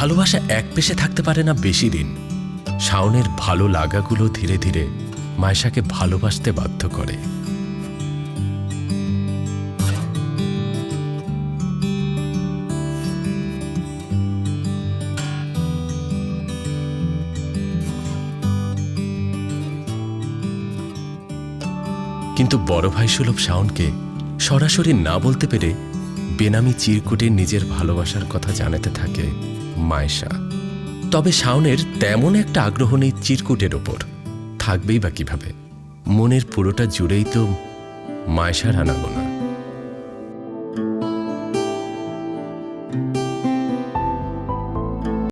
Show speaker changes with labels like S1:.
S1: ভালোবাসা এক পেশে থাকতে পারে না বেশি দিন। শাওনের ভালো লাগাগুলো ধীরে ধীরে মায়েশাকে ভালোবাসতে বাধ্য করে। কিন্তু বড় ভাই সুলভ শাওনকে সরাসরি না বলতে পেরে বেনামি চিরকুটে নিজের ভালোবাসার কথা জানাতে থাকে মায়েশা। তবে শাওনের তেমন একটা আগ্রহ নেই চিরকুটের ওপর, থাকবেই বা কিভাবে? মনের পুরোটা জুড়েই তো মায়েশার আনাগোনা।